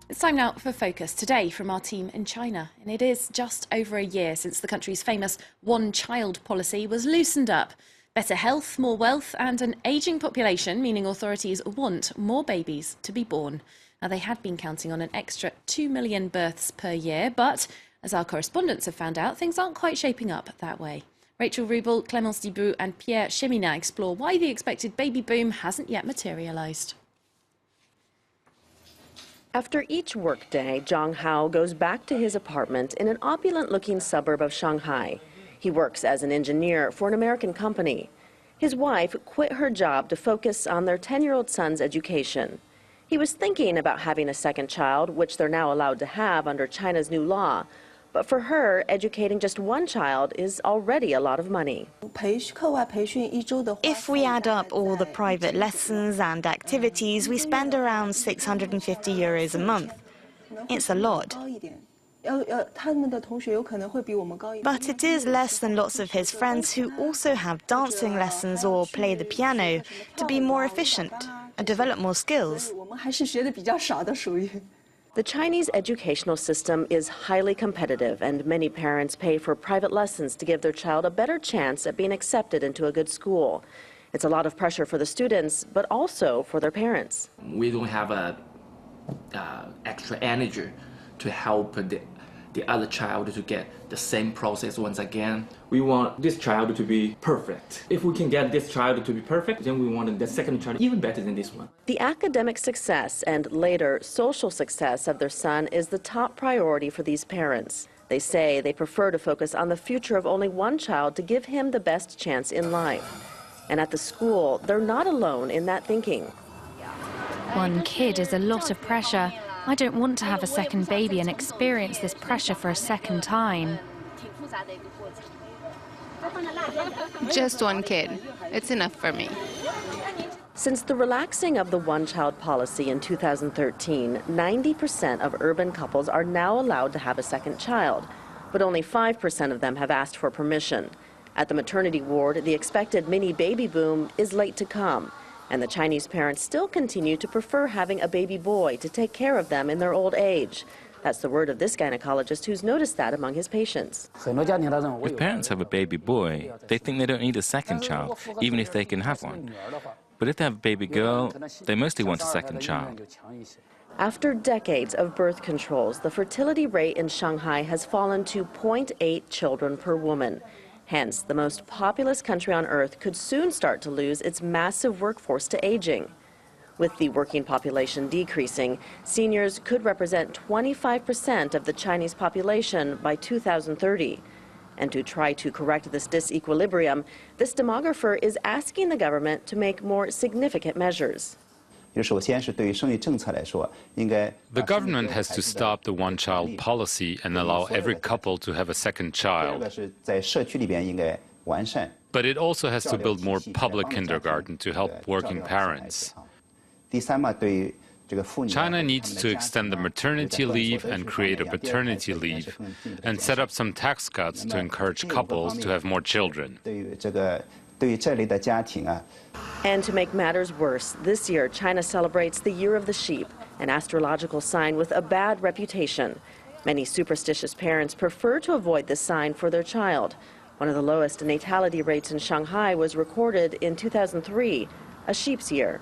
It's time now for Focus Today from our team in China. And it is just over a year since the country's famous one-child policy was loosened up. Better health, more wealth and an ageing population, meaning authorities want more babies to be born. Now, they had been counting on an extra 2 million births per year, but as our correspondents have found out, things aren't quite shaping up that way. Rachel Rubel, Clémence Dibou and Pierre Cheminat explore why the expected baby boom hasn't yet materialised. After each workday, ZHANG goes back to his apartment in an opulent-looking suburb of Shanghai. He works as an engineer for an American company. His wife quit her job to focus on their 10-year-old son's education. He was thinking about having a second child, which they're now allowed to have under China's new law. But for her, educating just one child is already a lot of money. If we add up all the private lessons and activities, we spend around €650 a month. It's a lot. But it is less than lots of his friends who also have dancing lessons or play the piano to be more efficient and develop more skills. The Chinese educational system is highly competitive, and many parents pay for private lessons to give their child a better chance at being accepted into a good school. It's a lot of pressure for the students, but also for their parents. We don't have extra energy to help the other child to get the same process once again. We want this child to be perfect. If we can get this child to be perfect, then we want the second child even better than this one. The academic success and later social success of their son is the top priority for these parents. They say they prefer to focus on the future of only one child to give him the best chance in life. And at the school, they're not alone in that thinking. One kid is a lot of pressure. I don't want to have a second baby and experience this pressure for a second time. Just one kid. It's enough for me. Since the relaxing of the one-child policy in 2013, 90% of urban couples are now allowed to have a second child, but only 5% of them have asked for permission. At the maternity ward, the expected mini baby boom is late to come. And the Chinese parents still continue to prefer having a baby boy to take care of them in their old age. That's the word of this gynecologist who's noticed that among his patients. If parents have a baby boy, they think they don't need a second child, even if they can have one. But if they have a baby girl, they mostly want a second child. After decades of birth controls, the fertility rate in Shanghai has fallen to 0.8 children per woman. Hence, the most populous country on earth could soon start to lose its massive workforce to aging. With the working population decreasing, seniors could represent 25% of the Chinese population by 2030. And to try to correct this disequilibrium, this demographer is asking the government to make more significant measures. The government has to stop the one-child policy and allow every couple to have a second child. But it also has to build more public kindergarten to help working parents. China needs to extend the maternity leave and create a paternity leave and set up some tax cuts to encourage couples to have more children. And to make matters worse, this year China celebrates the Year of the Sheep, an astrological sign with a bad reputation. Many superstitious parents prefer to avoid this sign for their child. One of the lowest natality rates in Shanghai was recorded in 2003, a sheep's year.